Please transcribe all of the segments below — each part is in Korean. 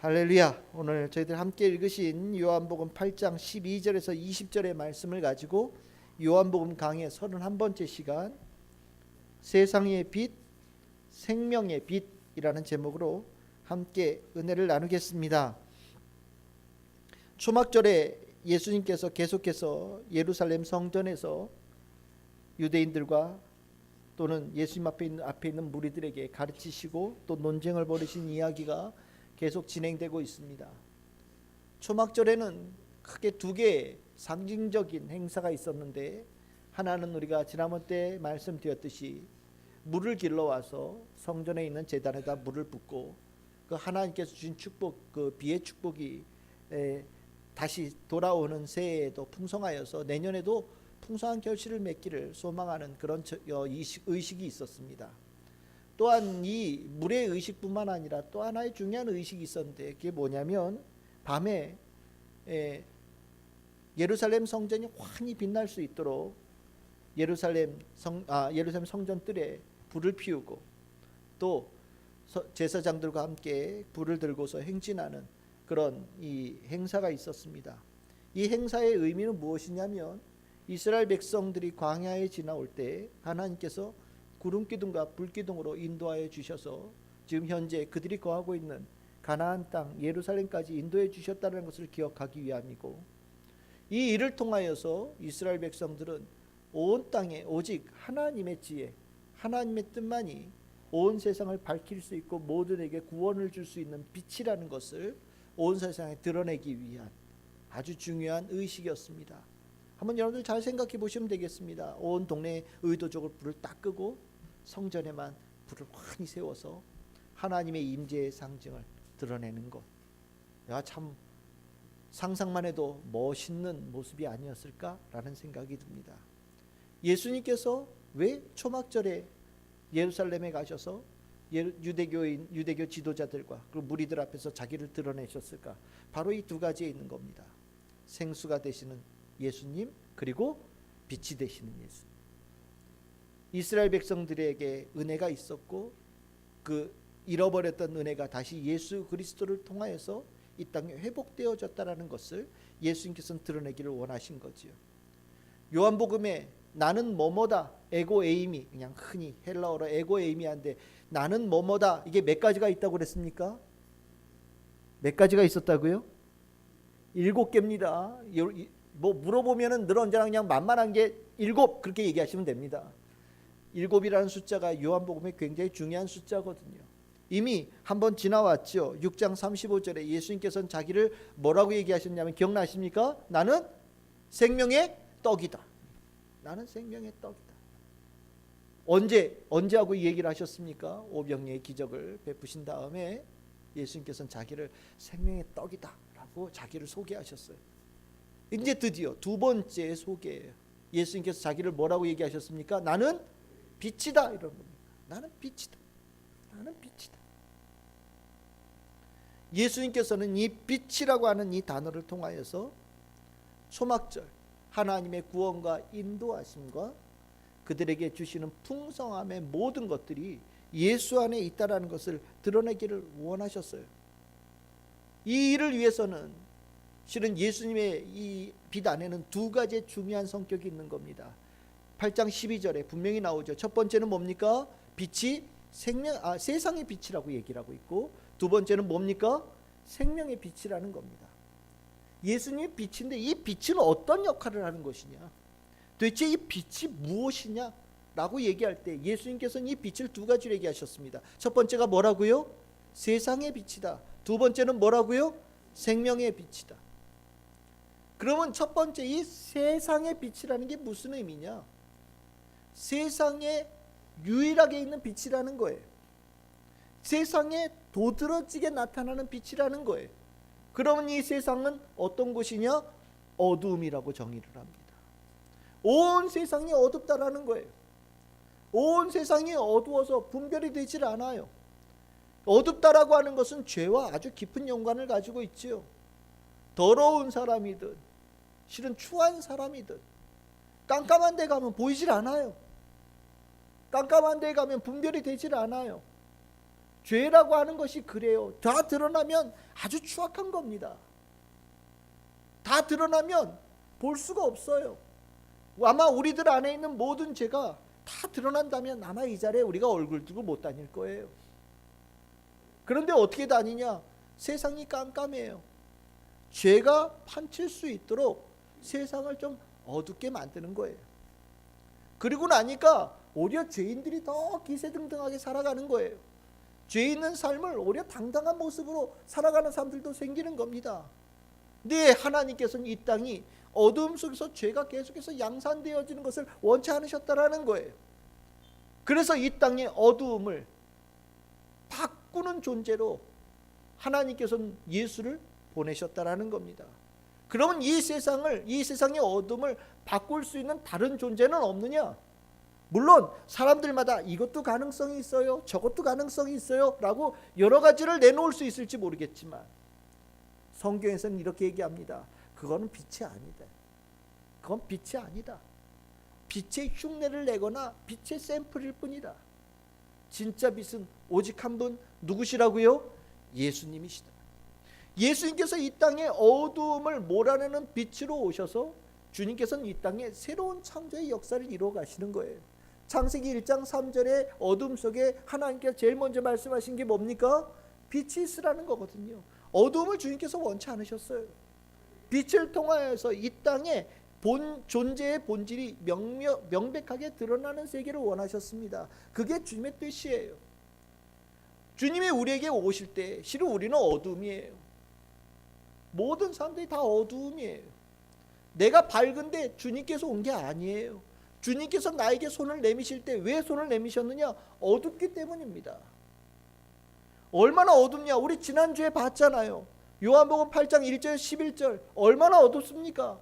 할렐루야. 오늘 저희들 함께 읽으신 요한복음 8장 12절에서 20절의 말씀을 가지고 요한복음 강의 31번째 시간 세상의 빛, 생명의 빛이라는 제목으로 함께 은혜를 나누겠습니다. 초막절에 예수님께서 계속해서 예루살렘 성전에서 유대인들과 또는 예수님 앞에 있는 무리들에게 가르치시고 또 논쟁을 벌이신 이야기가 계속 진행되고 있습니다. 초막절에는 크게 두 개의 상징적인 행사가 있었는데, 하나는 우리가 지난번 때 말씀드렸듯이 물을 길러와서 성전에 있는 제단에다 물을 붓고 그 하나님께서 주신 축복, 그 비의 축복이 다시 돌아오는 새해에도 풍성하여서 내년에도 풍성한 결실을 맺기를 소망하는 그런 의식이 있었습니다. 또한 이 물의 의식뿐만 아니라 또 하나의 중요한 의식이 있었는데, 그게 뭐냐면 밤에 예루살렘 성전이 환히 빛날 수 있도록 예루살렘 성전 뜰에 불을 피우고 또 제사장들과 함께 불을 들고서 행진하는 그런 이 행사가 있었습니다. 이 행사의 의미는 무엇이냐면, 이스라엘 백성들이 광야에 지나올 때 하나님께서 구름 기둥과 불 기둥으로 인도하여 주셔서 지금 현재 그들이 거하고 있는 가나안 땅 예루살렘까지 인도해 주셨다는 것을 기억하기 위함이고, 이 일을 통하여서 이스라엘 백성들은 온 땅에 오직 하나님의 지혜, 하나님의 뜻만이 온 세상을 밝힐 수 있고 모든에게 구원을 줄 수 있는 빛이라는 것을 온 세상에 드러내기 위한 아주 중요한 의식이었습니다. 한번 여러분들 잘 생각해 보시면 되겠습니다. 온 동네에 의도적으로 불을 딱 끄고 성전에만 불을 환히 세워서 하나님의 임재의 상징을 드러내는 것, 참 상상만 해도 멋있는 모습이 아니었을까라는 생각이 듭니다. 예수님께서 왜 초막절에 예루살렘에 가셔서 유대교 지도자들과 그리고 무리들 앞에서 자기를 드러내셨을까? 바로 이 두 가지에 있는 겁니다. 생수가 되시는 예수님, 그리고 빛이 되시는 예수님. 이스라엘 백성들에게 은혜가 있었고 그 잃어버렸던 은혜가 다시 예수 그리스도를 통하여서 이 땅에 회복되어졌다라는 것을 예수님께서는 드러내기를 원하신 거지요. 요한복음에 나는 뭐뭐다, 에고 에이미, 그냥 흔히 헬라어로 에고 에이미한데 나는 뭐뭐다, 이게 몇 가지가 있다고 그랬습니까? 몇 가지가 있었다고요? 7개입니다. 뭐 물어보면은 늘 언제나 그냥 만만한 게 7 그렇게 얘기하시면 됩니다. 7이라는 숫자가 요한복음에 굉장히 중요한 숫자거든요. 이미 한번 지나왔죠. 6장 35절에 예수님께서는 자기를 뭐라고 얘기하셨냐면 기억나십니까? 나는 생명의 떡이다. 나는 생명의 떡이다. 언제 하고 이 얘기를 하셨습니까? 오병이의 기적을 베푸신 다음에 예수님께서는 자기를 생명의 떡이다 라고 자기를 소개하셨어요. 이제 드디어 두 번째 소개예요. 예수님께서 자기를 뭐라고 얘기하셨습니까? 나는 빛이다, 이런 겁니다. 나는 빛이다. 나는 빛이다. 예수님께서는 이 빛이라고 하는 이 단어를 통하여서 초막절 하나님의 구원과 인도하심과 그들에게 주시는 풍성함의 모든 것들이 예수 안에 있다라는 것을 드러내기를 원하셨어요. 이 일을 위해서는 실은 예수님의 이 빛 안에는 두 가지의 중요한 성격이 있는 겁니다. 8장 12절에 분명히 나오죠. 첫 번째는 뭡니까? 빛이 세상의 빛이라고 얘기를 하고 있고, 두 번째는 뭡니까? 생명의 빛이라는 겁니다. 예수님의 빛인데 이 빛은 어떤 역할을 하는 것이냐, 도대체 이 빛이 무엇이냐 라고 얘기할 때 예수님께서는 이 빛을 두 가지로 얘기하셨습니다. 첫 번째가 뭐라고요? 세상의 빛이다. 두 번째는 뭐라고요? 생명의 빛이다. 그러면 첫 번째 이 세상의 빛이라는 게 무슨 의미냐? 세상에 유일하게 있는 빛이라는 거예요. 세상에 도드라지게 나타나는 빛이라는 거예요. 그러면 이 세상은 어떤 곳이냐? 어두움이라고 정의를 합니다. 온 세상이 어둡다라는 거예요. 온 세상이 어두워서 분별이 되질 않아요. 어둡다라고 하는 것은 죄와 아주 깊은 연관을 가지고 있지요. 더러운 사람이든 실은 추한 사람이든 깜깜한 데 가면 보이질 않아요. 깜깜한 데 가면 분별이 되질 않아요. 죄라고 하는 것이 그래요. 다 드러나면 아주 추악한 겁니다. 다 드러나면 볼 수가 없어요. 아마 우리들 안에 있는 모든 죄가 다 드러난다면 아마 이 자리에 우리가 얼굴 들고 못 다닐 거예요. 그런데 어떻게 다니냐? 세상이 깜깜해요. 죄가 판칠 수 있도록 세상을 좀 어둡게 만드는 거예요. 그리고 나니까 오히려 죄인들이 더 기세등등하게 살아가는 거예요. 죄 있는 삶을 오히려 당당한 모습으로 살아가는 사람들도 생기는 겁니다. 근데 하나님께서는 이 땅이 어두움 속에서 죄가 계속해서 양산되어지는 것을 원치 않으셨다라는 거예요. 그래서 이 땅의 어두움을 바꾸는 존재로 하나님께서는 예수를 보내셨다라는 겁니다. 그러면 이 세상의 어둠을 바꿀 수 있는 다른 존재는 없느냐? 물론 사람들마다 이것도 가능성이 있어요, 저것도 가능성이 있어요 라고 여러 가지를 내놓을 수 있을지 모르겠지만 성경에서는 이렇게 얘기합니다. 그거는 빛이 아니다. 그건 빛이 아니다. 빛의 흉내를 내거나 빛의 샘플일 뿐이다. 진짜 빛은 오직 한 분, 누구시라고요? 예수님이시다. 예수님께서 이 땅의 어두움을 몰아내는 빛으로 오셔서 주님께서는 이 땅에 새로운 창조의 역사를 이루어 가시는 거예요. 창세기 1장 3절에 어둠 속에 하나님께서 제일 먼저 말씀하신 게 뭡니까? 빛이 있으라는 거거든요. 어둠을 주님께서 원치 않으셨어요. 빛을 통하여서 이 땅에 존재의 본질이 명백하게 드러나는 세계를 원하셨습니다. 그게 주님의 뜻이에요. 주님이 우리에게 오실 때 실은 우리는 어둠이에요. 모든 사람들이 다 어두움이에요. 내가 밝은데 주님께서 온 게 아니에요. 주님께서 나에게 손을 내미실 때 왜 손을 내미셨느냐? 어둡기 때문입니다. 얼마나 어둡냐? 우리 지난주에 봤잖아요. 요한복음 8장 1절 11절 얼마나 어둡습니까?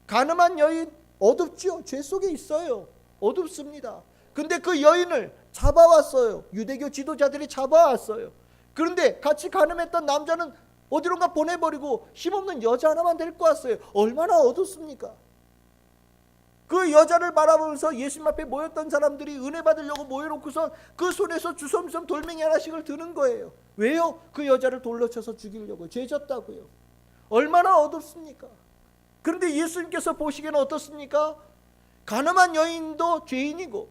가늠한 여인 어둡지요. 죄 속에 있어요. 어둡습니다. 근데 그 여인을 잡아왔어요. 유대교 지도자들이 잡아왔어요. 그런데 같이 가늠했던 남자는 어디론가 보내버리고 힘없는 여자 하나만 데리고 왔어요. 얼마나 어둡습니까? 그 여자를 바라보면서 예수님 앞에 모였던 사람들이 은혜 받으려고 모여놓고선 그 손에서 주섬주섬 돌멩이 하나씩을 드는 거예요. 왜요? 그 여자를 돌로 쳐서 죽이려고. 죄 졌다고요. 얼마나 어둡습니까? 그런데 예수님께서 보시기에는 어떻습니까? 가늠한 여인도 죄인이고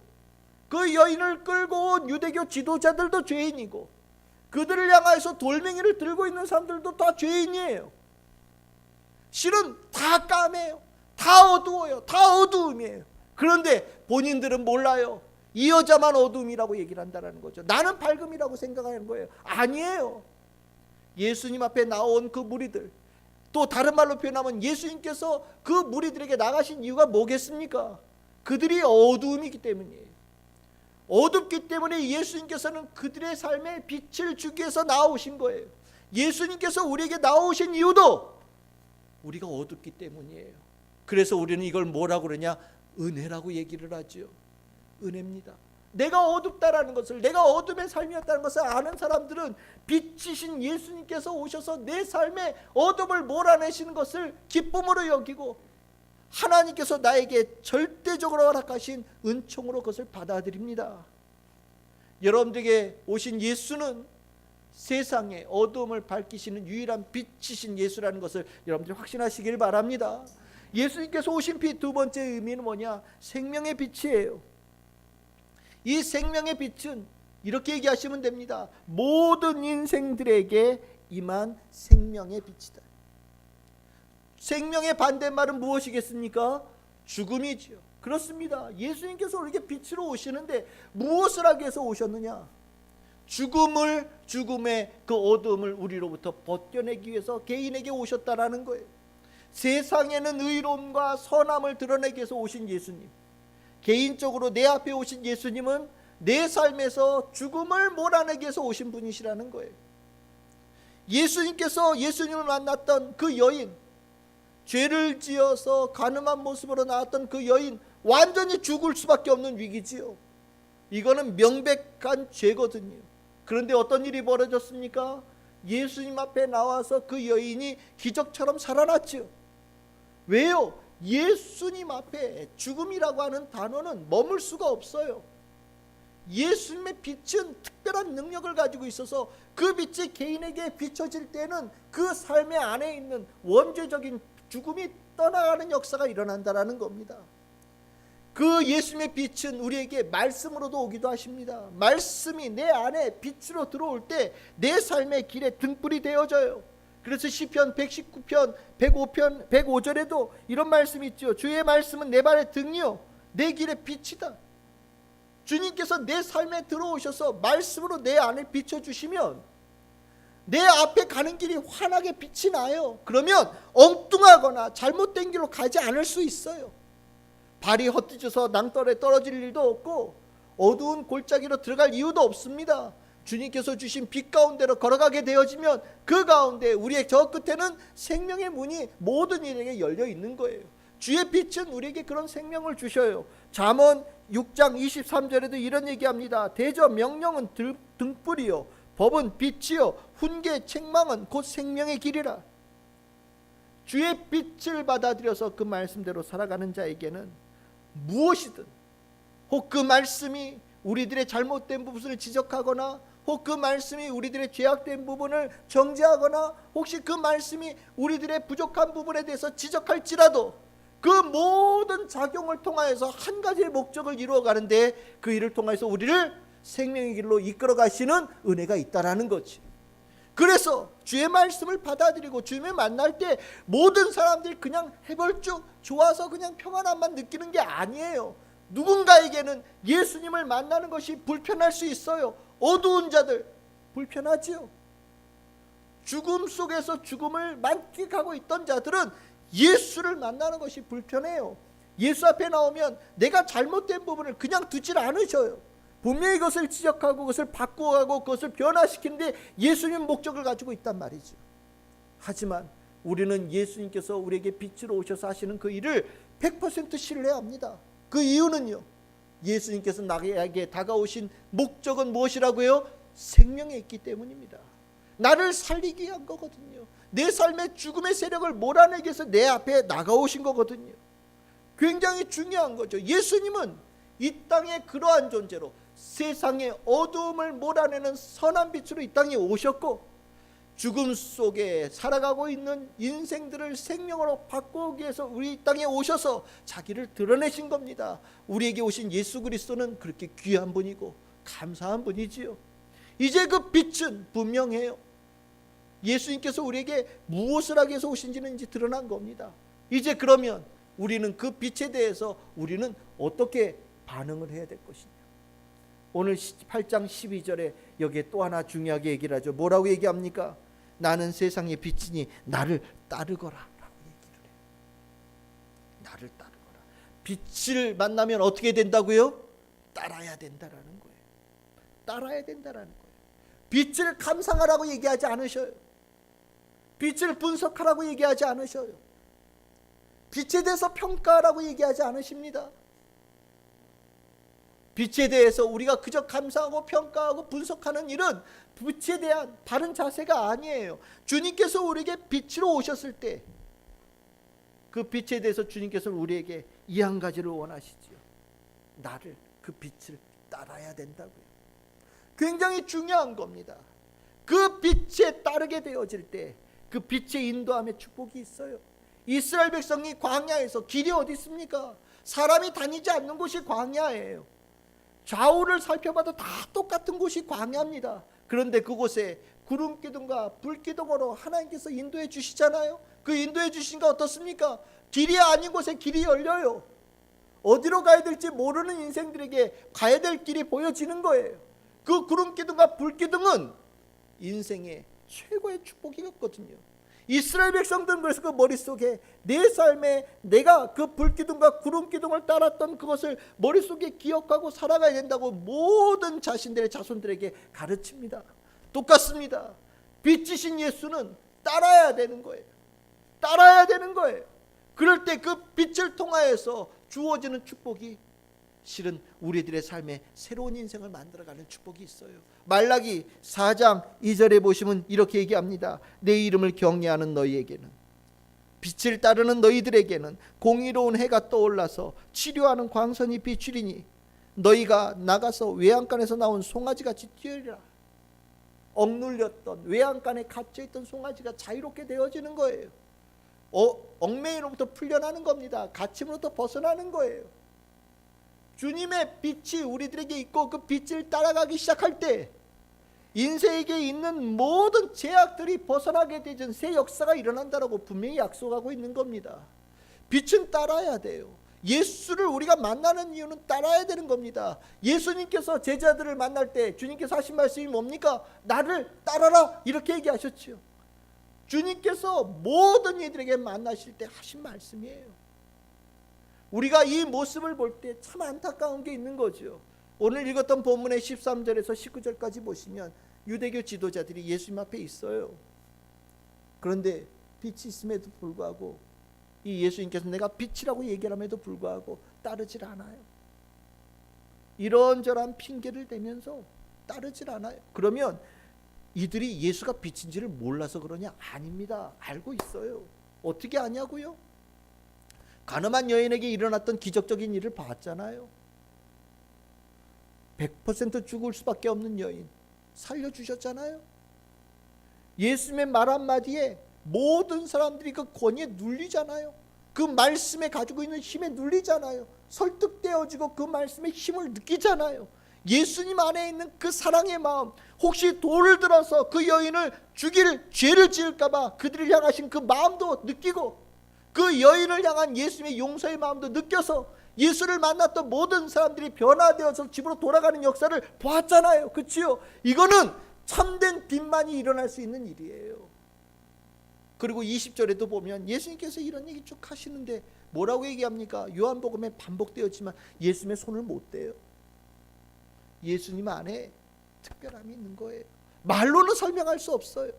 그 여인을 끌고 온 유대교 지도자들도 죄인이고 그들을 향해서 돌멩이를 들고 있는 사람들도 다 죄인이에요. 실은 다 까매요. 다 어두워요. 다 어두움이에요. 그런데 본인들은 몰라요. 이 여자만 어두움이라고 얘기를 한다는 거죠. 나는 밝음이라고 생각하는 거예요. 아니에요. 예수님 앞에 나온 그 무리들, 또 다른 말로 표현하면 예수님께서 그 무리들에게 나가신 이유가 뭐겠습니까? 그들이 어두움이기 때문이에요. 어둡기 때문에 예수님께서는 그들의 삶에 빛을 주기 위해서 나오신 거예요. 예수님께서 우리에게 나오신 이유도 우리가 어둡기 때문이에요. 그래서 우리는 이걸 뭐라고 그러냐? 은혜라고 얘기를 하죠. 은혜입니다. 내가 어둡다라는 것을, 내가 어둠의 삶이었다는 것을 아는 사람들은 빛이신 예수님께서 오셔서 내 삶에 어둠을 몰아내시는 것을 기쁨으로 여기고 하나님께서 나에게 절대적으로 허락하신 은총으로 그것을 받아들입니다. 여러분들에게 오신 예수는 세상의 어두움을 밝히시는 유일한 빛이신 예수라는 것을 여러분들이 확신하시길 바랍니다. 예수님께서 오신 빛 두 번째 의미는 뭐냐? 생명의 빛이에요. 이 생명의 빛은 이렇게 얘기하시면 됩니다. 모든 인생들에게 임한 생명의 빛이다. 생명의 반대말은 무엇이겠습니까? 죽음이지요. 그렇습니다. 예수님께서 우리에게 빛으로 오시는데 무엇을 하기 위해서 오셨느냐? 죽음의 그 어둠을 우리로부터 벗겨내기 위해서 개인에게 오셨다라는 거예요. 세상에는 의로움과 선함을 드러내기 위해서 오신 예수님, 개인적으로 내 앞에 오신 예수님은 내 삶에서 죽음을 몰아내기 위해서 오신 분이시라는 거예요. 예수님을 만났던 그 여인, 죄를 지어서 가늠한 모습으로 나왔던 그 여인, 완전히 죽을 수밖에 없는 위기지요. 이거는 명백한 죄거든요. 그런데 어떤 일이 벌어졌습니까? 예수님 앞에 나와서 그 여인이 기적처럼 살아났지요. 왜요? 예수님 앞에 죽음이라고 하는 단어는 머물 수가 없어요. 예수님의 빛은 특별한 능력을 가지고 있어서 그 빛이 개인에게 비춰질 때는 그 삶의 안에 있는 원죄적인 죽음이 떠나가는 역사가 일어난다라는 겁니다. 그 예수님의 빛은 우리에게 말씀으로도 오기도 하십니다. 말씀이 내 안에 빛으로 들어올 때 내 삶의 길에 등불이 되어져요. 그래서 시편 119편 105절에도 이런 말씀이 있죠. 주의 말씀은 내 발의 등이요 내 길의 빛이다. 주님께서 내 삶에 들어오셔서 말씀으로 내 안을 비춰주시면 내 앞에 가는 길이 환하게 빛이 나요. 그러면 엉뚱하거나 잘못된 길로 가지 않을 수 있어요. 발이 헛디져서 낭떠러에 떨어질 일도 없고 어두운 골짜기로 들어갈 이유도 없습니다. 주님께서 주신 빛 가운데로 걸어가게 되어지면 그 가운데 우리의 저 끝에는 생명의 문이 모든 이에게 열려 있는 거예요. 주의 빛은 우리에게 그런 생명을 주셔요. 잠언 6장 23절에도 이런 얘기합니다. 대저 명령은 등불이요 법은 빛이요 훈계 책망은 곧 생명의 길이라. 주의 빛을 받아들여서 그 말씀대로 살아가는 자에게는 무엇이든 혹 그 말씀이 우리들의 잘못된 부분을 지적하거나 혹 그 말씀이 우리들의 죄악된 부분을 정죄하거나 혹시 그 말씀이 우리들의 부족한 부분에 대해서 지적할지라도 그 모든 작용을 통하여서 한 가지의 목적을 이루어가는데 그 일을 통해서 우리를 생명의 길로 이끌어 가시는 은혜가 있다라는 거지. 그래서 주의 말씀을 받아들이고 주님을 만날 때 모든 사람들이 그냥 해벌쭉 좋아서 그냥 평안함만 느끼는 게 아니에요. 누군가에게는 예수님을 만나는 것이 불편할 수 있어요. 어두운 자들 불편하지요. 죽음 속에서 죽음을 만끽하고 있던 자들은 예수를 만나는 것이 불편해요. 예수 앞에 나오면 내가 잘못된 부분을 그냥 두질 않으셔요. 분명히 그것을 지적하고 그것을 바꾸어가고 그것을 변화시키는데 예수님 목적을 가지고 있단 말이죠. 하지만 우리는 예수님께서 우리에게 빛으로 오셔서 하시는 그 일을 100% 신뢰합니다. 그 이유는요, 예수님께서 나에게 다가오신 목적은 무엇이라고요? 생명에 있기 때문입니다. 나를 살리기 위한 거거든요. 내 삶의 죽음의 세력을 몰아내기 위해서 내 앞에 나가오신 거거든요. 굉장히 중요한 거죠. 예수님은 이 땅의 그러한 존재로 세상의 어두움을 몰아내는 선한 빛으로 이 땅에 오셨고 죽음 속에 살아가고 있는 인생들을 생명으로 바꾸기 위해서 우리 이 땅에 오셔서 자기를 드러내신 겁니다. 우리에게 오신 예수 그리스도는 그렇게 귀한 분이고 감사한 분이지요. 이제 그 빛은 분명해요. 예수님께서 우리에게 무엇을 하기 위해서 오신지는 이제 드러난 겁니다. 이제 그러면 우리는 그 빛에 대해서 우리는 어떻게 반응을 해야 될 것이냐. 오늘 8장 12절에 여기에 또 하나 중요하게 얘기를 하죠. 뭐라고 얘기합니까? 나는 세상의 빛이니 나를 따르거라 라고 얘기를 해요. 나를 따르거라. 빛을 만나면 어떻게 된다고요? 따라야 된다라는 거예요. 따라야 된다라는 거예요. 빛을 감상하라고 얘기하지 않으셔요. 빛을 분석하라고 얘기하지 않으셔요. 빛에 대해서 평가하라고 얘기하지 않으십니다. 빛에 대해서 우리가 그저 감상하고 평가하고 분석하는 일은 빛에 대한 바른 자세가 아니에요. 주님께서 우리에게 빛으로 오셨을 때 그 빛에 대해서 주님께서 우리에게 이 한 가지를 원하시지요. 나를 그 빛을 따라야 된다고요. 굉장히 중요한 겁니다. 그 빛에 따르게 되어질 때 그 빛의 인도함의 축복이 있어요. 이스라엘 백성이 광야에서 길이 어디 있습니까? 사람이 다니지 않는 곳이 광야예요. 좌우를 살펴봐도 다 똑같은 곳이 광야입니다. 그런데 그곳에 구름 기둥과 불 기둥으로 하나님께서 인도해 주시잖아요. 그 인도해 주신 거 어떻습니까? 길이 아닌 곳에 길이 열려요. 어디로 가야 될지 모르는 인생들에게 가야 될 길이 보여지는 거예요. 그 구름 기둥과 불 기둥은 인생의 최고의 축복이었거든요. 이스라엘 백성들은 그래서 그 머릿속에 내 삶에 내가 그 불기둥과 구름기둥을 따랐던 그것을 머릿속에 기억하고 살아가야 된다고 모든 자신들의 자손들에게 가르칩니다. 똑같습니다. 빛이신 예수는 따라야 되는 거예요. 따라야 되는 거예요. 그럴 때 그 빛을 통하여서 주어지는 축복이 실은 우리들의 삶에 새로운 인생을 만들어가는 축복이 있어요. 말라기 4장 2절에 보시면 이렇게 얘기합니다. 내 이름을 경외하는 너희에게는, 빛을 따르는 너희들에게는 공의로운 해가 떠올라서 치료하는 광선이 비추리니 너희가 나가서 외양간에서 나온 송아지같이 뛰어리라. 억눌렸던 외양간에 갇혀있던 송아지가 자유롭게 되어지는 거예요. 얽매이로부터 풀려나는 겁니다. 갇힘으로부터 벗어나는 거예요. 주님의 빛이 우리들에게 있고 그 빛을 따라가기 시작할 때 인생에게 있는 모든 제약들이 벗어나게 되는 새 역사가 일어난다라고 분명히 약속하고 있는 겁니다. 빛은 따라야 돼요. 예수를 우리가 만나는 이유는 따라야 되는 겁니다. 예수님께서 제자들을 만날 때 주님께서 하신 말씀이 뭡니까? 나를 따라라, 이렇게 얘기하셨죠. 주님께서 모든 이들에게 만나실 때 하신 말씀이에요. 우리가 이 모습을 볼 때 참 안타까운 게 있는 거죠. 오늘 읽었던 본문의 13절에서 19절까지 보시면 유대교 지도자들이 예수님 앞에 있어요. 그런데 빛이 있음에도 불구하고 이 예수님께서 내가 빛이라고 얘기함에도 불구하고 따르질 않아요. 이런저런 핑계를 대면서 따르질 않아요. 그러면 이들이 예수가 빛인지를 몰라서 그러냐? 아닙니다. 알고 있어요. 어떻게 아냐고요? 가늠한 여인에게 일어났던 기적적인 일을 봤잖아요. 100% 죽을 수밖에 없는 여인 살려주셨잖아요. 예수님의 말 한마디에 모든 사람들이 그 권위에 눌리잖아요. 그 말씀에 가지고 있는 힘에 눌리잖아요. 설득되어지고 그 말씀의 힘을 느끼잖아요. 예수님 안에 있는 그 사랑의 마음, 혹시 돌을 들어서 그 여인을 죽일 죄를 지을까봐 그들을 향하신 그 마음도 느끼고 그 여인을 향한 예수님의 용서의 마음도 느껴서 예수를 만났던 모든 사람들이 변화되어서 집으로 돌아가는 역사를 보았잖아요. 그렇지요? 이거는 참된 빛만이 일어날 수 있는 일이에요. 그리고 20절에도 보면 예수님께서 이런 얘기 쭉 하시는데 뭐라고 얘기합니까? 요한복음에 반복되었지만 예수님의 손을 못 대요. 예수님 안에 특별함이 있는 거예요. 말로는 설명할 수 없어요.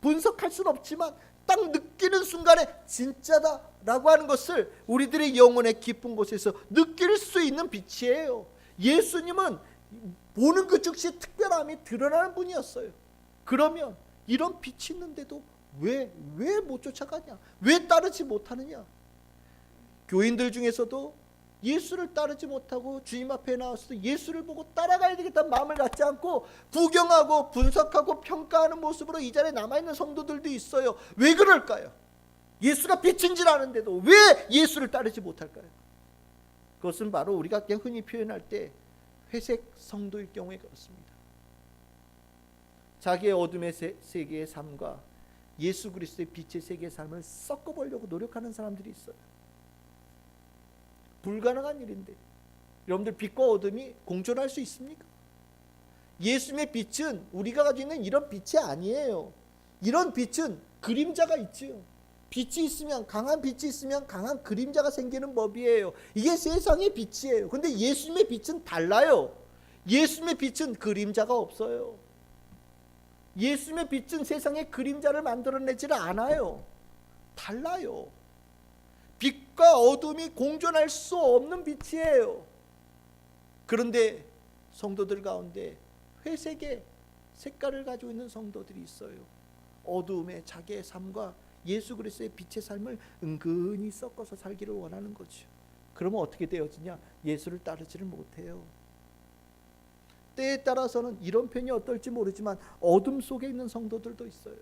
분석할 수는 없지만 딱 느끼는 순간에 진짜다라고 하는 것을 우리들의 영혼의 깊은 곳에서 느낄 수 있는 빛이에요. 예수님은 보는 그 즉시 특별함이 드러나는 분이었어요. 그러면 이런 빛이 있는데도 왜 못 쫓아가냐? 왜 따르지 못하느냐? 교인들 중에서도 예수를 따르지 못하고 주님 앞에 나와서도 예수를 보고 따라가야 되겠다는 마음을 갖지 않고 구경하고 분석하고 평가하는 모습으로 이 자리에 남아있는 성도들도 있어요. 왜 그럴까요? 예수가 빛인 줄 아는데도 왜 예수를 따르지 못할까요? 그것은 바로 우리가 그냥 흔히 표현할 때 회색 성도일 경우에 그렇습니다. 자기의 어둠의 세계의 삶과 예수 그리스도의 빛의 세계의 삶을 섞어보려고 노력하는 사람들이 있어요. 불가능한 일인데 여러분들 빛과 어둠이 공존할 수 있습니까? 예수님의 빛은 우리가 가지고 있는 이런 빛이 아니에요. 이런 빛은 그림자가 있지요. 빛이 있으면 강한 빛이 있으면 강한 그림자가 생기는 법이에요. 이게 세상의 빛이에요. 근데 예수님의 빛은 달라요. 예수님의 빛은 그림자가 없어요. 예수님의 빛은 세상의 그림자를 만들어내질 않아요. 달라요. 빛과 어둠이 공존할 수 없는 빛이에요. 그런데 성도들 가운데 회색의 색깔을 가지고 있는 성도들이 있어요. 어두움의 자기의 삶과 예수 그리스도의 빛의 삶을 은근히 섞어서 살기를 원하는 거죠. 그러면 어떻게 되어지냐? 예수를 따르지를 못해요. 때에 따라서는 이런 편이 어떨지 모르지만 어둠 속에 있는 성도들도 있어요.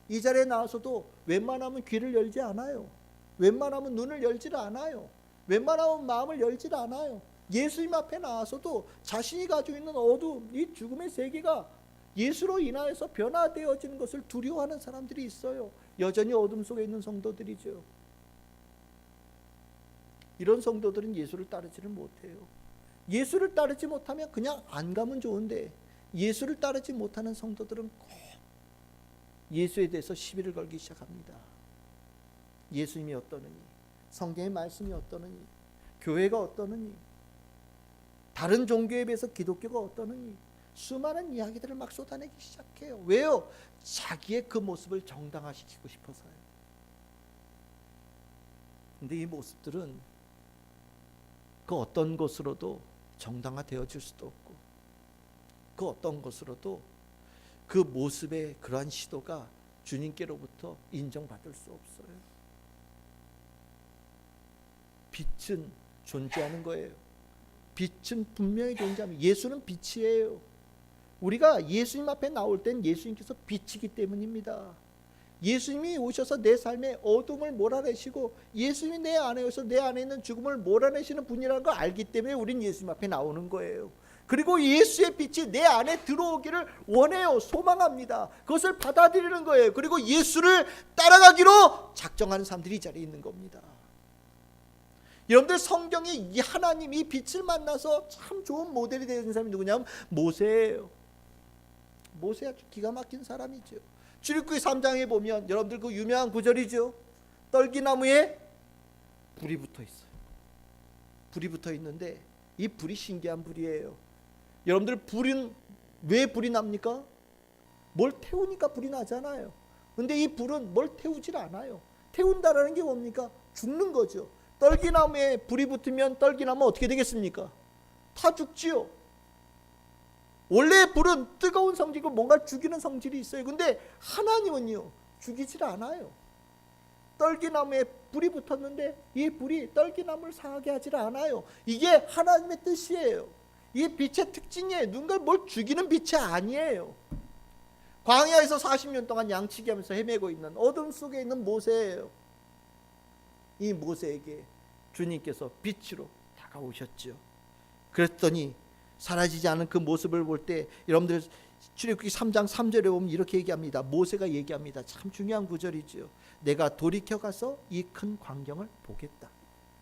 이 자리에 나와서도 웬만하면 귀를 열지 않아요. 웬만하면 눈을 열지를 않아요. 웬만하면 마음을 열지를 않아요. 예수님 앞에 나와서도 자신이 가지고 있는 어두움, 이 죽음의 세계가 예수로 인하여서 변화되어지는 것을 두려워하는 사람들이 있어요. 여전히 어둠 속에 있는 성도들이죠. 이런 성도들은 예수를 따르지를 못해요. 예수를 따르지 못하면 그냥 안 가면 좋은데 예수를 따르지 못하는 성도들은 꼭 예수에 대해서 시비를 걸기 시작합니다. 예수님이 어떠느니, 성경의 말씀이 어떠느니, 교회가 어떠느니, 다른 종교에 비해서 기독교가 어떠느니 수많은 이야기들을 막 쏟아내기 시작해요. 왜요? 자기의 그 모습을 정당화시키고 싶어서요. 근데 이 모습들은 그 어떤 것으로도 정당화되어질 수도 없고 그 어떤 것으로도 그 모습의 그러한 시도가 주님께로부터 인정받을 수 없어요. 빛은 존재하는 거예요. 빛은 분명히 존재합니다. 예수는 빛이에요. 우리가 예수님 앞에 나올 땐 예수님께서 빛이기 때문입니다. 예수님이 오셔서 내 삶에 어둠을 몰아내시고 예수님이 내 안에 오셔서 내 안에 있는 죽음을 몰아내시는 분이라는 걸 알기 때문에 우린 예수님 앞에 나오는 거예요. 그리고 예수의 빛이 내 안에 들어오기를 원해요. 소망합니다. 그것을 받아들이는 거예요. 그리고 예수를 따라가기로 작정하는 사람들이 이 자리에 있는 겁니다. 여러분들 성경에 이 하나님 이 빛을 만나서 참 좋은 모델이 되는 사람이 누구냐면 모세예요. 모세 아주 기가 막힌 사람이죠. 출애굽기 3장에 보면 여러분들 그 유명한 구절이죠. 떨기나무에 불이 붙어 있어요. 불이 붙어 있는데 이 불이 신기한 불이에요. 여러분들 불은 왜 불이 납니까? 뭘 태우니까 불이 나잖아요. 근데 이 불은 뭘 태우질 않아요. 태운다라는 게 뭡니까? 죽는 거죠. 떨기나무에 불이 붙으면 떨기나무 어떻게 되겠습니까? 다 죽지요. 원래 불은 뜨거운 성질이고 뭔가 죽이는 성질이 있어요. 근데 하나님은요 죽이질 않아요. 떨기나무에 불이 붙었는데 이 불이 떨기나무를 상하게 하질 않아요. 이게 하나님의 뜻이에요. 이 빛의 특징이에요. 누군가를 뭘 죽이는 빛이 아니에요. 광야에서 40년 동안 양치기 하면서 헤매고 있는 어둠 속에 있는 모세예요. 이 모세에게 주님께서 빛으로 다가오셨죠. 그랬더니 사라지지 않은 그 모습을 볼 때 여러분들 출애굽기 3장 3절에 보면 이렇게 얘기합니다. 모세가 얘기합니다. 참 중요한 구절이죠. 내가 돌이켜 가서 이 큰 광경을 보겠다.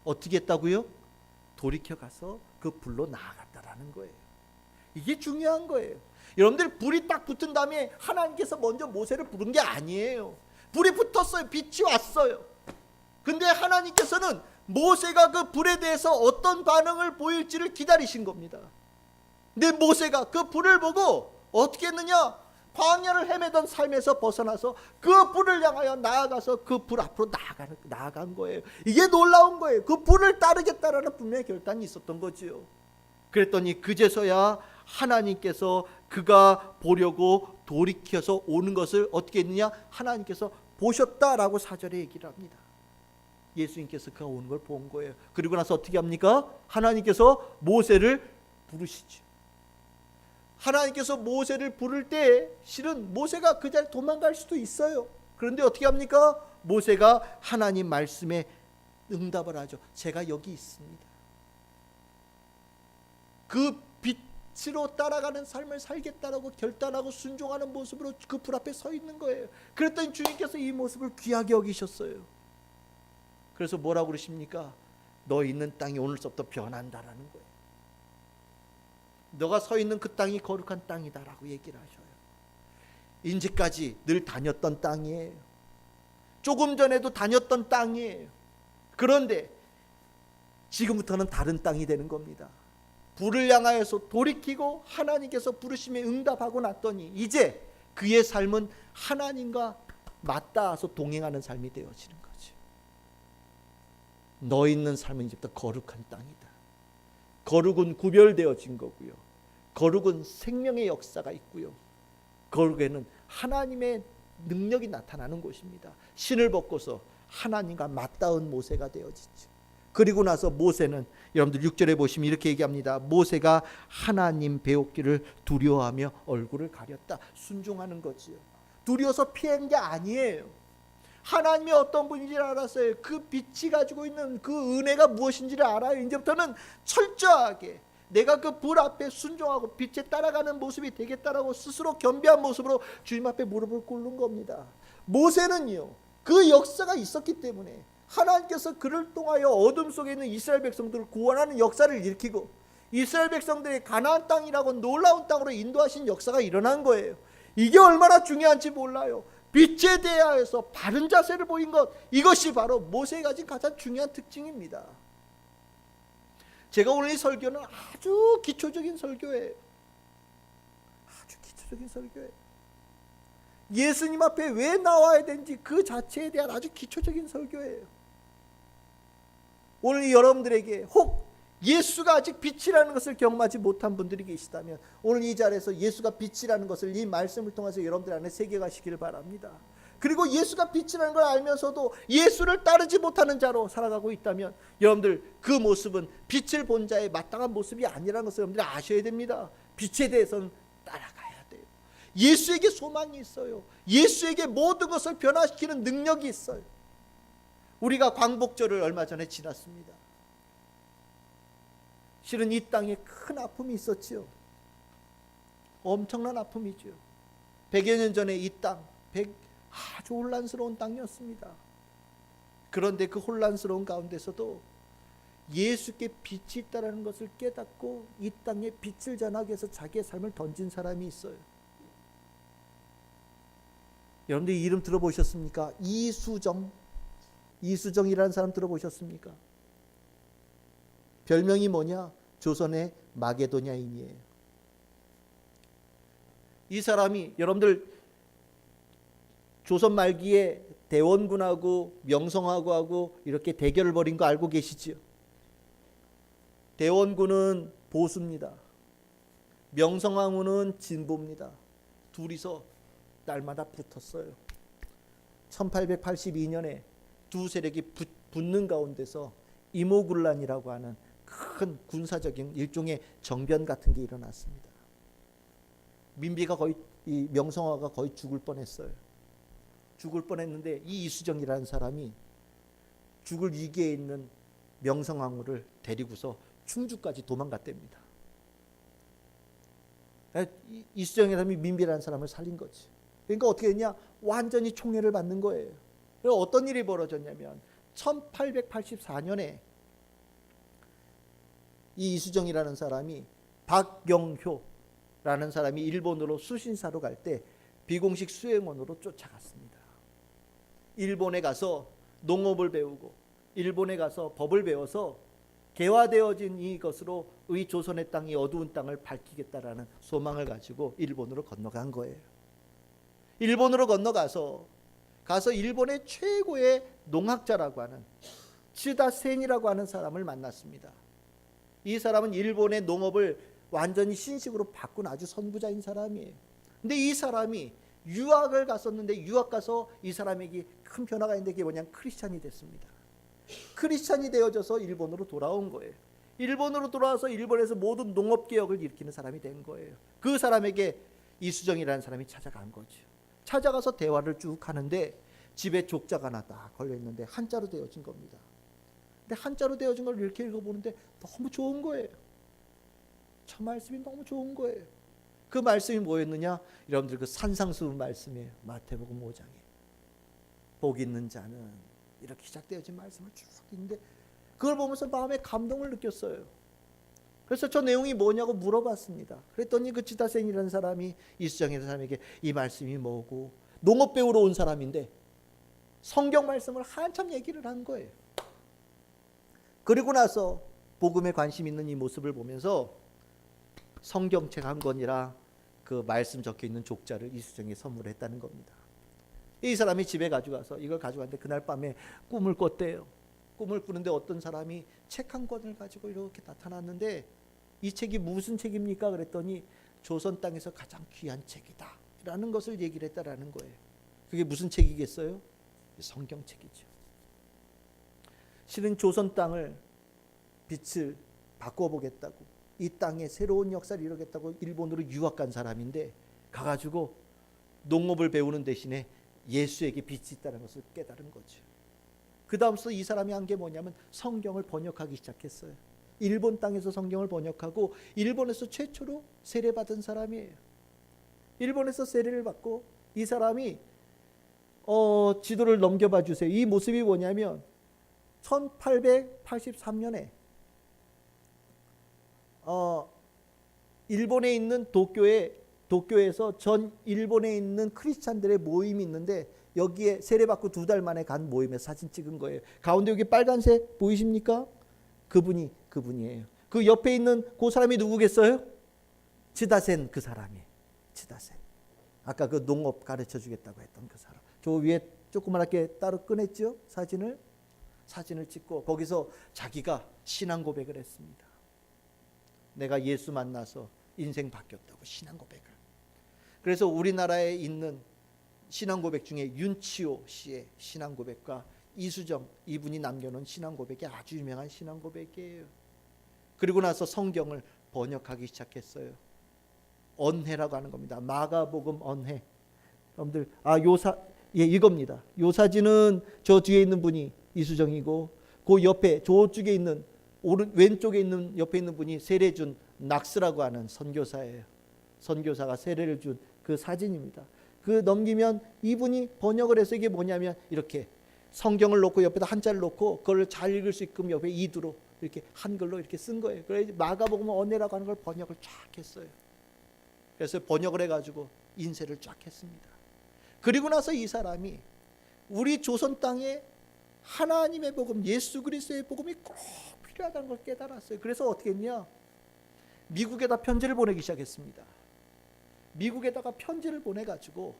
어떻게 했다고요? 돌이켜 가서 그 불로 나아갔다라는 거예요. 이게 중요한 거예요. 여러분들 불이 딱 붙은 다음에 하나님께서 먼저 모세를 부른 게 아니에요. 불이 붙었어요. 빛이 왔어요. 근데 하나님께서는 모세가 그 불에 대해서 어떤 반응을 보일지를 기다리신 겁니다. 근데 모세가 그 불을 보고 어떻게 했느냐? 광야를 헤매던 삶에서 벗어나서 그 불을 향하여 나아가서 그 불 앞으로 나아간 거예요. 이게 놀라운 거예요. 그 불을 따르겠다라는 분명히 결단이 있었던 거지요. 그랬더니 그제서야 하나님께서 그가 보려고 돌이켜서 오는 것을 어떻게 했느냐? 하나님께서 보셨다라고 4절에 얘기를 합니다. 예수님께서 그가 오는 걸 본 거예요. 그리고 나서 어떻게 합니까? 하나님께서 모세를 부르시죠. 하나님께서 모세를 부를 때 실은 모세가 그 자리에 도망갈 수도 있어요. 그런데 어떻게 합니까? 모세가 하나님 말씀에 응답을 하죠. 제가 여기 있습니다. 그 빛으로 따라가는 삶을 살겠다라고 결단하고 순종하는 모습으로 그 불 앞에 서 있는 거예요. 그랬더니 주님께서 이 모습을 귀하게 여기셨어요. 그래서 뭐라고 그러십니까? 너 있는 땅이 오늘서부터 변한다라는 거예요. 너가 서 있는 그 땅이 거룩한 땅이다라고 얘기를 하셔요. 이제까지 늘 다녔던 땅이에요. 조금 전에도 다녔던 땅이에요. 그런데 지금부터는 다른 땅이 되는 겁니다. 불을 향하여서 돌이키고 하나님께서 부르심에 응답하고 났더니 이제 그의 삶은 하나님과 맞닿아서 동행하는 삶이 되어지는 거죠. 너 있는 삶은 이제부터 거룩한 땅이다. 거룩은 구별되어진 거고요. 거룩은 생명의 역사가 있고요. 거룩에는 하나님의 능력이 나타나는 곳입니다. 신을 벗고서 하나님과 맞닿은 모세가 되어지죠. 그리고 나서 모세는 여러분들 6절에 보시면 이렇게 얘기합니다. 모세가 하나님 배웠기를 두려워하며 얼굴을 가렸다. 순종하는 거지요. 두려워서 피한 게 아니에요. 하나님이 어떤 분인지를 알았어요. 그 빛이 가지고 있는 그 은혜가 무엇인지를 알아요. 이제부터는 철저하게 내가 그 불 앞에 순종하고 빛에 따라가는 모습이 되겠다라고 스스로 겸비한 모습으로 주님 앞에 무릎을 꿇는 겁니다. 모세는요, 그 역사가 있었기 때문에 하나님께서 그를 통하여 어둠 속에 있는 이스라엘 백성들을 구원하는 역사를 일으키고 이스라엘 백성들의 가나안 땅이라고 놀라운 땅으로 인도하신 역사가 일어난 거예요. 이게 얼마나 중요한지 몰라요. 빛에 대하여서 바른 자세를 보인 것, 이것이 바로 모세가 가진 가장 중요한 특징입니다. 제가 오늘 이 설교는 아주 기초적인 설교예요. 아주 기초적인 설교예요. 예수님 앞에 왜 나와야 되는지 그 자체에 대한 아주 기초적인 설교예요. 오늘 여러분들에게 혹 예수가 아직 빛이라는 것을 경험하지 못한 분들이 계시다면 오늘 이 자리에서 예수가 빛이라는 것을 이 말씀을 통해서 여러분들 안에 새겨가시기를 바랍니다. 그리고 예수가 빛이라는 걸 알면서도 예수를 따르지 못하는 자로 살아가고 있다면 여러분들 그 모습은 빛을 본 자의 마땅한 모습이 아니라는 것을 여러분들이 아셔야 됩니다. 빛에 대해서는 따라가야 돼요. 예수에게 소망이 있어요. 예수에게 모든 것을 변화시키는 능력이 있어요. 우리가 광복절을 얼마 전에 지났습니다. 실은 이 땅에 큰 아픔이 있었지요. 엄청난 아픔이죠. 100여 년 전에 이 땅 아주 혼란스러운 땅이었습니다. 그런데 그 혼란스러운 가운데서도 예수께 빛이 있다는 것을 깨닫고 이 땅에 빛을 전하기 위해서 자기의 삶을 던진 사람이 있어요. 여러분들 이름 들어보셨습니까? 이수정이라는 사람 들어보셨습니까? 별명이 뭐냐? 조선의 마게도냐인이에요. 이 사람이 여러분들 조선 말기에 대원군하고 명성황후하고 이렇게 대결을 벌인 거 알고 계시지요? 대원군은 보수입니다. 명성황후는 진보입니다. 둘이서 날마다 붙었어요. 1882년에 두 세력이 붙는 가운데서 이모군란이라고 하는 큰 군사적인 일종의 정변 같은 게 일어났습니다. 민비가 거의 이 명성황후가 거의 죽을 뻔했어요. 죽을 뻔했는데 이 이수정이라는 사람이 죽을 위기에 있는 명성황후를 데리고서 충주까지 도망갔답니다. 이수정이라는 사람이 민비라는 사람을 살린 거지. 그러니까 어떻게 했냐? 완전히 총애를 받는 거예요. 그래서 어떤 일이 벌어졌냐면 1884년에 이 이수정이라는 사람이 박영효라는 사람이 일본으로 수신사로 갈 때 비공식 수행원으로 쫓아갔습니다. 일본에 가서 농업을 배우고 일본에 가서 법을 배워서 개화되어진 이것으로 의 조선의 땅이 어두운 땅을 밝히겠다라는 소망을 가지고 일본으로 건너간 거예요. 일본으로 건너가서 일본의 최고의 농학자라고 하는 츠다센이라고 하는 사람을 만났습니다. 이 사람은 일본의 농업을 완전히 신식으로 바꾼 아주 선구자인 사람이에요. 근데 이 사람이 유학을 갔었는데 유학 가서 이 사람에게 큰 변화가 있는데 그게 뭐냐면 크리스찬이 됐습니다. 크리스찬이 되어져서 일본으로 돌아온 거예요. 일본으로 돌아와서 일본에서 모든 농업개혁을 일으키는 사람이 된 거예요. 그 사람에게 이수정이라는 사람이 찾아간 거죠. 찾아가서 대화를 쭉 하는데 집에 족자가 하나 딱 걸려있는데 한자로 되어진 겁니다. 근데 한자로 되어진 걸 이렇게 읽어보는데 너무 좋은 거예요. 저 말씀이 너무 좋은 거예요. 그 말씀이 뭐였느냐? 여러분들 그 산상수훈 말씀이에요. 마태복음 5장에 복 있는 자는 이렇게 시작되어진 말씀을 쭉 있는데 그걸 보면서 마음에 감동을 느꼈어요. 그래서 저 내용이 뭐냐고 물어봤습니다. 그랬더니 그 지다생이라는 사람이 이수정이라는 사람에게 이 말씀이 뭐고 농업 배우러 온 사람인데 성경 말씀을 한참 얘기를 한 거예요. 그리고 나서 복음에 관심 있는 이 모습을 보면서 성경책 한 권이랑 그 말씀 적혀있는 족자를 이수정에 선물했다는 겁니다. 이 사람이 집에 가져가서 이걸 가져갔는데 그날 밤에 꿈을 꿨대요. 꿈을 꾸는데 어떤 사람이 책 한 권을 가지고 이렇게 나타났는데 이 책이 무슨 책입니까? 그랬더니 조선 땅에서 가장 귀한 책이다 라는 것을 얘기를 했다라는 거예요. 그게 무슨 책이겠어요? 성경책이죠. 실은 조선 땅을 빛을 바꿔보겠다고 이 땅에 새로운 역사를 이루겠다고 일본으로 유학 간 사람인데 가가지고 농업을 배우는 대신에 예수에게 빛이 있다는 것을 깨달은 거죠. 그 다음서 이 사람이 한 게 뭐냐면 성경을 번역하기 시작했어요. 일본 땅에서 성경을 번역하고 일본에서 최초로 세례받은 사람이에요. 일본에서 세례를 받고 이 사람이 지도를 넘겨봐 주세요. 이 모습이 뭐냐면 1883년에 일본에 있는 도쿄에서 전 일본에 있는 크리스찬들의 모임이 있는데 여기에 세례받고 2달 만에 간 모임에 사진 찍은 거예요. 가운데 여기 빨간색 보이십니까? 그분이에요. 그 옆에 있는 그 사람이 누구겠어요? 츠다센 그 사람이에요. 츠다센. 아까 그 농업 가르쳐 주겠다고 했던 그 사람. 저 위에 조그맣게 따로 꺼냈죠? 사진을 찍고 거기서 자기가 신앙 고백을 했습니다. 내가 예수 만나서 인생 바뀌었다고 신앙 고백을. 그래서 우리나라에 있는 신앙 고백 중에 윤치호 씨의 신앙 고백과 이수정 이분이 남겨놓은 신앙 고백이 아주 유명한 신앙 고백이에요. 그리고 나서 성경을 번역하기 시작했어요. 언해라고 하는 겁니다. 마가복음 언해. 여러분들 이겁니다. 요 사진은 저 뒤에 있는 분이 이수정이고 그 옆에 저쪽에 있는 왼쪽에 있는 옆에 있는 분이 세례 준 낙스라고 하는 선교사예요. 선교사가 세례를 준 그 사진입니다. 그 넘기면 이분이 번역을 해서 이게 뭐냐면 이렇게 성경을 놓고 옆에다 한자를 놓고 그걸 잘 읽을 수 있게끔 옆에 이두로 이렇게 한글로 이렇게 쓴 거예요. 그래서 마가복음 언해라고 하는 걸 번역을 쫙 했어요. 그래서 번역을 해가지고 인쇄를 쫙 했습니다. 그리고 나서 이 사람이 우리 조선 땅에 하나님의 복음, 예수 그리스도의 복음이 꼭 필요하다는 걸 깨달았어요. 그래서 어떻게 했냐? 미국에다 편지를 보내기 시작했습니다. 미국에다가 편지를 보내가지고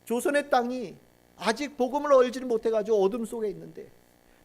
조선의 땅이 아직 복음을 알지를 못해가지고 어둠 속에 있는데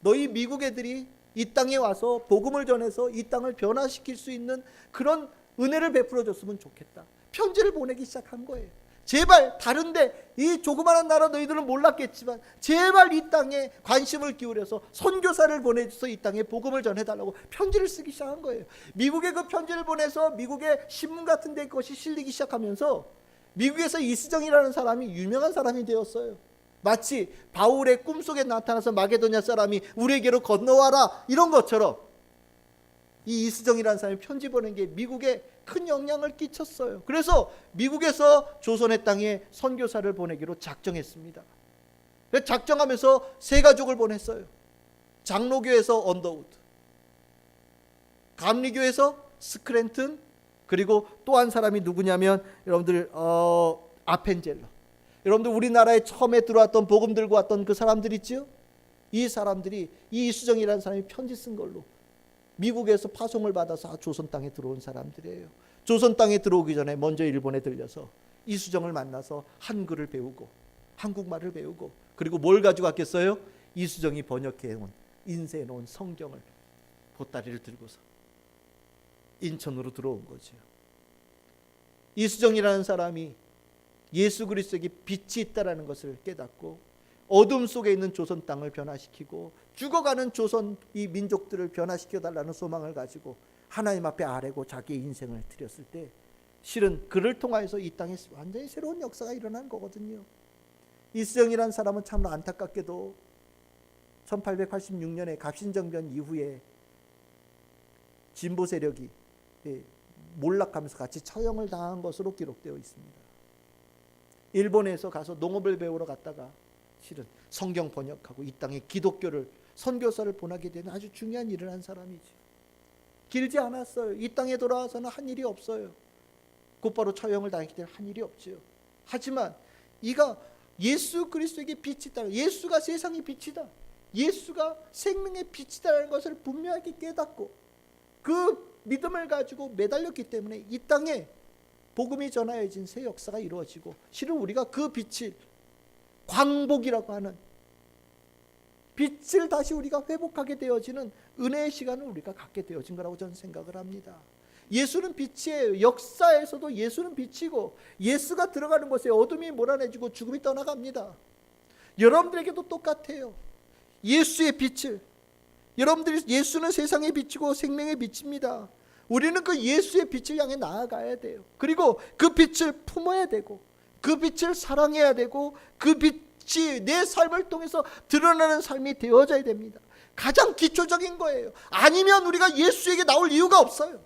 너희 미국 애들이 이 땅에 와서 복음을 전해서 이 땅을 변화시킬 수 있는 그런 은혜를 베풀어 줬으면 좋겠다. 편지를 보내기 시작한 거예요. 제발 다른데 이 조그마한 나라 너희들은 몰랐겠지만 제발 이 땅에 관심을 기울여서 선교사를 보내줘서 이 땅에 복음을 전해달라고 편지를 쓰기 시작한 거예요. 미국에 그 편지를 보내서 미국의 신문 같은 데 것이 실리기 시작하면서 미국에서 이수정이라는 사람이 유명한 사람이 되었어요. 마치 바울의 꿈속에 나타나서 마게도냐 사람이 우리에게로 건너와라 이런 것처럼 이 이수정이라는 사람이 편지 보낸 게 미국에 큰 영향을 끼쳤어요. 그래서 미국에서 조선의 땅에 선교사를 보내기로 작정했습니다. 작정하면서 세 가족을 보냈어요. 장로교에서 언더우드, 감리교에서 스크랜튼, 그리고 또 한 사람이 누구냐면 여러분들 아펜젤러. 여러분들 우리나라에 처음에 들어왔던 복음 들고 왔던 그 사람들 있죠? 이 사람들이 이 이수정이라는 사람이 편지 쓴 걸로 미국에서 파송을 받아서 조선 땅에 들어온 사람들이에요. 조선 땅에 들어오기 전에 먼저 일본에 들려서 이수정을 만나서 한글을 배우고 한국말을 배우고 그리고 뭘 가지고 왔겠어요? 이수정이 번역해온 인쇄해 놓은 성경을 보따리를 들고서 인천으로 들어온 거죠. 이수정이라는 사람이 예수 그리스도에게 빛이 있다라는 것을 깨닫고 어둠 속에 있는 조선 땅을 변화시키고 죽어가는 조선 이 민족들을 변화시켜달라는 소망을 가지고 하나님 앞에 아뢰고 자기의 인생을 드렸을 때 실은 그를 통하여서 이 땅에 완전히 새로운 역사가 일어난 거거든요. 이수정이라는 사람은 참으로 안타깝게도 1886년에 갑신정변 이후에 진보 세력이 몰락하면서 같이 처형을 당한 것으로 기록되어 있습니다. 일본에서 가서 농업을 배우러 갔다가 실은 성경 번역하고 이 땅에 기독교를 선교사를 보내게 되는 아주 중요한 일을 한 사람이지. 길지 않았어요. 이 땅에 돌아와서는 한 일이 없어요. 곧바로 처형을 당했기 때문에 한 일이 없지요. 하지만 이가 예수 그리스도에게 빛이 있다. 예수가 세상의 빛이다. 예수가 생명의 빛이다라는 것을 분명하게 깨닫고 그 믿음을 가지고 매달렸기 때문에 이 땅에 복음이 전하여진 새 역사가 이루어지고 실은 우리가 그 빛을 광복이라고 하는 빛을 다시 우리가 회복하게 되어지는 은혜의 시간을 우리가 갖게 되어진 거라고 저는 생각을 합니다. 예수는 빛이에요. 역사에서도 예수는 빛이고 예수가 들어가는 곳에 어둠이 몰아내지고 죽음이 떠나갑니다. 여러분들에게도 똑같아요. 예수의 빛을 여러분들이 예수는 세상의 빛이고 생명의 빛입니다. 우리는 그 예수의 빛을 향해 나아가야 돼요. 그리고 그 빛을 품어야 되고 그 빛을 사랑해야 되고 그 빛이 내 삶을 통해서 드러나는 삶이 되어져야 됩니다. 가장 기초적인 거예요. 아니면 우리가 예수에게 나올 이유가 없어요.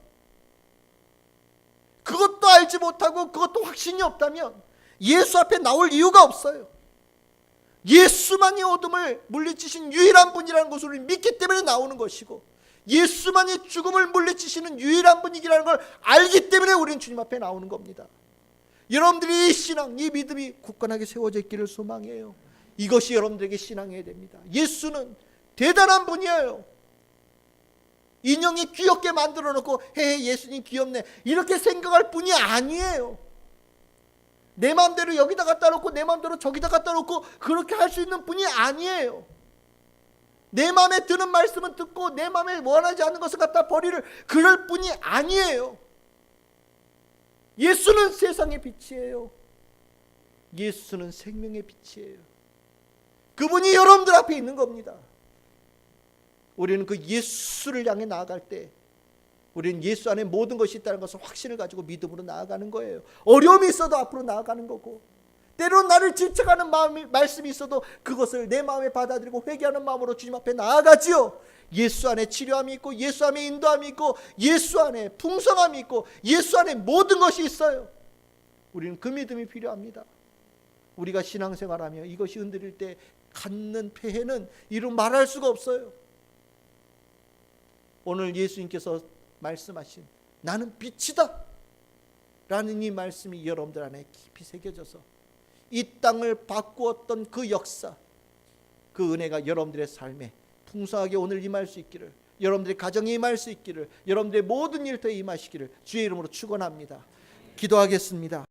그것도 알지 못하고 그것도 확신이 없다면 예수 앞에 나올 이유가 없어요. 예수만이 어둠을 물리치신 유일한 분이라는 것을 우리 믿기 때문에 나오는 것이고 예수만이 죽음을 물리치시는 유일한 분이라는 걸 알기 때문에 우리는 주님 앞에 나오는 겁니다. 여러분들이 이 신앙, 이 믿음이 굳건하게 세워져 있기를 소망해요. 이것이 여러분들에게 신앙해야 됩니다. 예수는 대단한 분이에요. 인형이 귀엽게 만들어 놓고 헤헤 예수님 귀엽네 이렇게 생각할 분이 아니에요. 내 마음대로 여기다 갖다 놓고 내 마음대로 저기다 갖다 놓고 그렇게 할 수 있는 분이 아니에요. 내 마음에 드는 말씀은 듣고 내 마음에 원하지 않는 것을 갖다 버리를 그럴 분이 아니에요. 예수는 세상의 빛이에요. 예수는 생명의 빛이에요. 그분이 여러분들 앞에 있는 겁니다. 우리는 그 예수를 향해 나아갈 때 우리는 예수 안에 모든 것이 있다는 것을 확신을 가지고 믿음으로 나아가는 거예요. 어려움이 있어도 앞으로 나아가는 거고, 때로는 나를 질책하는 말씀이 있어도 그것을 내 마음에 받아들이고 회개하는 마음으로 주님 앞에 나아가지요. 예수 안에 치료함이 있고, 예수 안에 인도함이 있고, 예수 안에 풍성함이 있고, 예수 안에 모든 것이 있어요. 우리는 그 믿음이 필요합니다. 우리가 신앙생활하며 이것이 흔들릴 때 갖는 폐해는 이루 말할 수가 없어요. 오늘 예수님께서 말씀하신 나는 빛이다 라는 이 말씀이 여러분들 안에 깊이 새겨져서 이 땅을 바꾸었던 그 역사, 그 은혜가 여러분들의 삶에 풍성하게 오늘 임할 수 있기를, 여러분들의 가정에 임할 수 있기를, 여러분들의 모든 일터에 임하시기를 주의 이름으로 축원합니다. 기도하겠습니다.